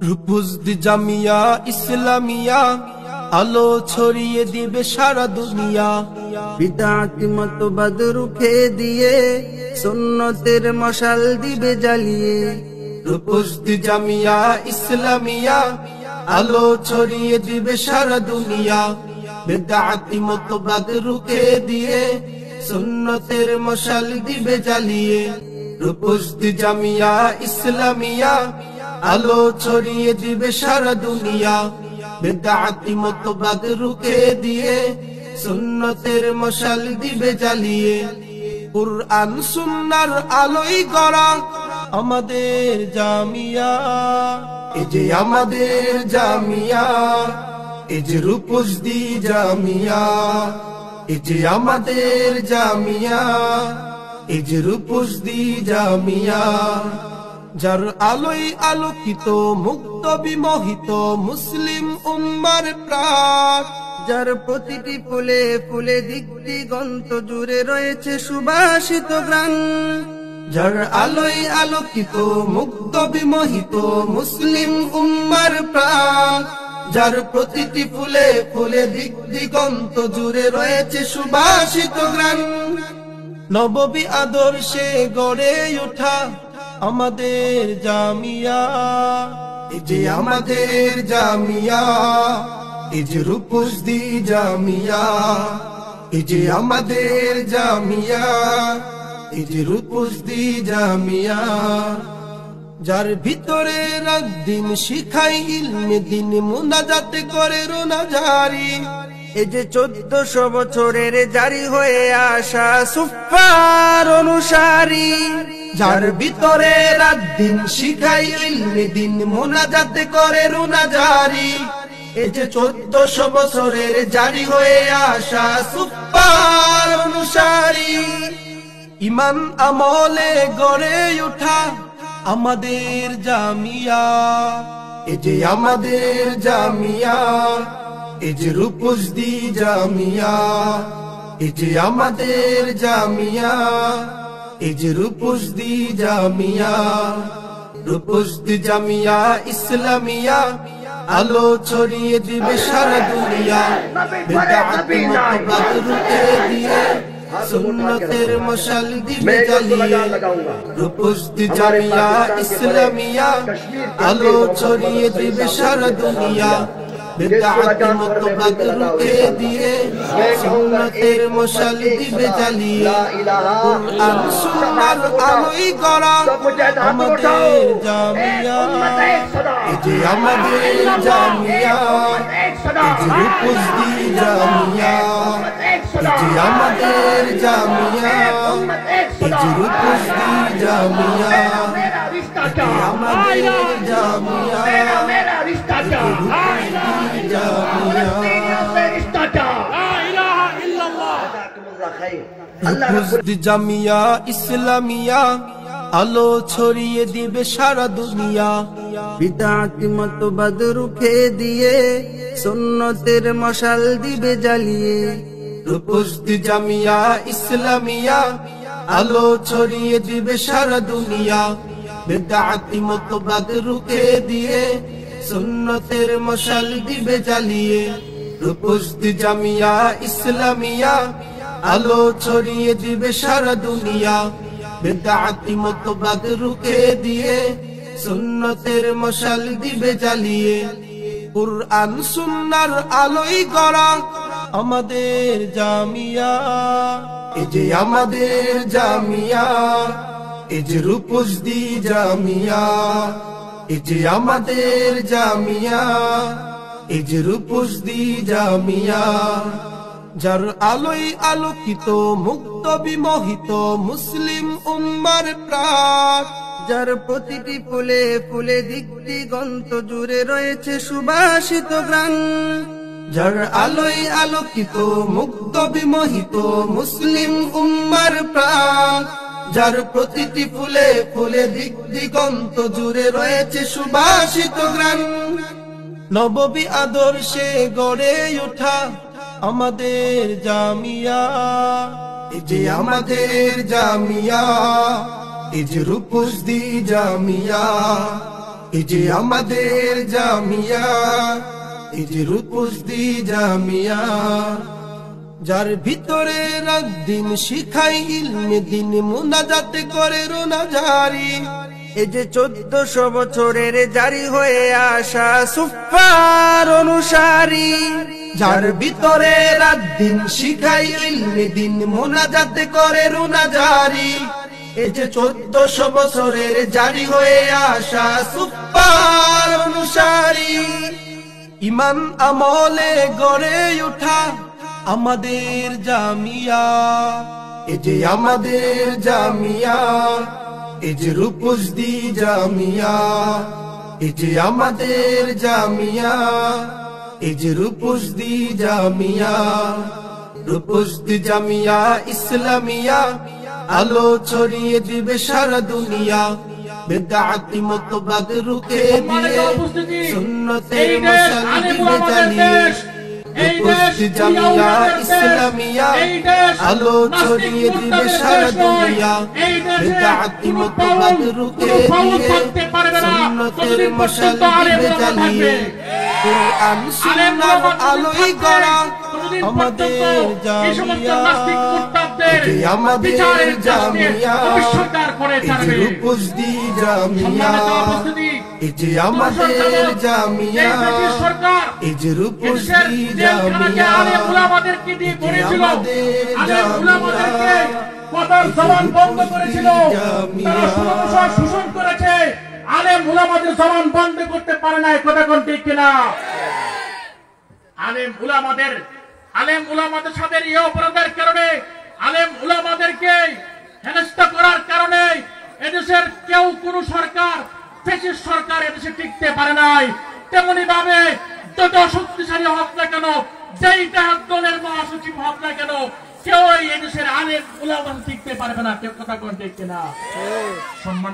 রূপসদি জামিয়া ইসলামিয়া আলো ছড়িয়ে দিবে সারা দুনিয়া। বিদআতি মতবাদ রুখে দিয়ে সুন্নতের মশাল দিবে জ্বালিয়ে। রূপসদি জামিয়া ইসলামিয়া আলো ছড়িয়ে দিবে সারা দুনিয়া। বিদআতি মতবাদ রুখে দিয়ে সুন্নতের মশাল দিবে জ্বালিয়ে। রূপসদি জামিয়া ইসলামিয়া আলো ছড়িয়ে দিবে সারা দুনিয়া। বিদআতি মতবাদ রুখে দিয়ে সুন্নতের মশাল দিবে জ্বালিয়ে। কুরআন সুন্নাহর আলোয় গড়া আমাদের জামিয়া, এই যে আমাদের জামিয়া, এই যে রূপসদি জামিয়া, এই যে আমাদের জামিয়া, এই যে রূপসদি জামিয়া। যার আলোয় আলোকিত মুক্ত বিমোহিত মুসলিম উম্মার প্রাণ, যার প্রতিটি ফুলে ফুলে দিক দিগন্ত জুড়ে রয়েছে সুবাসিত গ্রাম। যার আলোয় আলোকিত মুক্ত বিমোহিত মুসলিম উম্মার প্রাণ, যার প্রতিটি ফুলে ফুলে দিক দিগন্ত জুড়ে রয়েছে সুবাসিত গ্রাম। নববী আদর্শে গড়ে ওঠা আমাদের জামিয়া, এই যে আমাদের জামিয়া, এই যে রূপসদি জামিয়া, এই যে আমাদের জামিয়া, এই যে রূপসদি জামিয়া। যার ভিতরে রাত দিন শিখাই ইলমে দিন মুনাজাত করে রোনা জারি। এই যে 1400 বছরের জারি হয়ে আসা সুফার অনুসারী। যার ভিতরে রাত দিন শিখাই ইলমে দিন মুনাজাত করে রোনা জারি। এই যে 1400 বছরের জারি হয়ে আসা সুফার অনুসারী। ইমান আমলে গড়ে ওঠা আমাদের জামিয়া, এই যে আমাদের জামিয়া, এই যে রূপসদি জামিয়া, এই যে আমাদের জামিয়া, এই যে রূপসদি জামিয়া। রূপসদি জামিয়া ইসলামিয়া আলো ছড়িয়ে দিবে সারা দুনিয়া। বিদআতি মতবাদ রুখে দিয়ে সুন্নতের মশাল দিবে জ্বালিয়ে। রূপসদি জামিয়া ইসলামিয়া আলো ছড়িয়ে দিবে সারা দুনিয়া। বিদআতি মতবাদ রুখে দিয়ে সুন্নতের মশাল দিবে জ্বালিয়ে। কুরআন সুন্নাহর আলোয় গড়া আমাদের জামিয়া, এই যে আমাদের জামিয়া, এই যে রূপসদি জামিয়া, এই যে আমাদের জামিয়া, এই যে রূপসদি জামিয়া, এই যে আমাদের জামিয়া, এই যে রূপসদি জামিয়া। রূপসদি জামিয়া ইসলামিয়া আলো ছড়িয়ে দিবে সারা দুনিয়া। বিদআতি মতবাদ রুখে দিয়ে সুন্নতের মশাল দিবে জ্বালিয়ে। রূপসদি জামিয়া ইসলামিয়া আলো ছড়িয়ে দিবে সারা দুনিয়া। বিদআতি মতবাদ রুখে দিয়ে সুন্নতের মশাল দিবে জ্বালিয়ে। রূপসদি জামিয়া ইসলামিয়া আলো ছড়িয়ে দিবে সারা দুনিয়া। বিদআতি মতবাদ রুখে দিয়ে সুন্নতের মশাল দিবে জ্বালিয়ে। কুরআন সুন্নাহর আলোয় গড়া আমাদের জামিয়া, এই যে আমাদের জামিয়া, এই যে রূপসদি জামিয়া, এই যে আমাদের জামিয়া, এই যে রূপসদি জামিয়া। যার আলোয় আলোকিত মুক্ত বিমোহিত মুসলিম উম্মার প্রাণ, যার প্রতিটি ফুলে ফুলে দিক দিগন্ত জুড়ে রয়েছে সুবাসিত গ্রাম। যার আলোয় আলোকিত মুক্ত বিমোহিত মুসলিম উম্মার প্রাণ, যার প্রতিটি ফুলে ফুলে দিক দিগন্ত জুড়ে রয়েছে সুবাসিত গ্রাম। নববী আদর্শে গড়ে ওঠা আমাদের জামিয়া, এই যে আমাদের জামিয়া, এই যে রূপসদি জামিয়া, এই যে আমাদের জামিয়া, এই যে রূপসী জামিয়া, যার ভিতরে রাত দিন শিখাই ইলমে দিন, মুনাজাত করে রোনা জারি। এই যে 1400 বছরের জারি হয়ে আসা সুফার অনুসারী, যার ভিতরে রাত দিন শিখাই ইলমে দিন, মুনাজাত করে রোনা জারি। এই যে 1400 বছরের জারি হয়ে আসা সুফার অনুসারী, ইমান আমলে গড়ে ওঠা আমাদের জামিয়া। এই যে আমাদের জামিয়া, এই যে রূপসী জামিয়া, এই যে আমাদের জামিয়া, এই যে রূপসী জামিয়া। রূপসী জামিয়া ইসলামিয়া আলো ছড়িয়ে দিবে সারা দুনিয়া, বেদাতি মতবাদ রুখে দিয়ে সুন্নতের মশাল দিবে জ্বালিয়ে। রূপসী জামিয়া ইসলামিয়া আলো ছড়িয়ে দিবে সারা দুনিয়া, বেদাতি মতবাদ রুখে দিয়ে সুন্নতের মশাল দিবে জ্বালিয়ে। কুরআন সুন্নাহর আলোয় গড়া আমাদের জামিয়া, এই যে আমাদের জামিয়া, এই যে রূপসী জামিয়া, এই যে আমাদের জামিয়া, এই যে রূপসী জামিয়া, আমাদের জামিয়া, কথার জবান বন্ধ করেছিল, তারা সুরক্ষা শোষণ করেছে। আলেম উলামাদের জবান বন্ধ করতে পারে না, কথা কোন ঠিক কিনা? আলেম উলামাদের সাথে এই অপরাধের কারণে, আলেম উলামাদেরকে হেনস্থা করার কারণে এদেশের কেউ কোন সরকার, ফ্যাসিস্ট সরকার এদেশে টিকতে পারে নাই। তেমনি ভাবে যত শক্তিশালী হোক না কেন, যেইটা দলের মহাসচিব হোক না কেন, কেউ এদেশের আলেম উলামা টিকতে পারবে না, কেউ কথা কোন ঠিক কিনা? সম্মান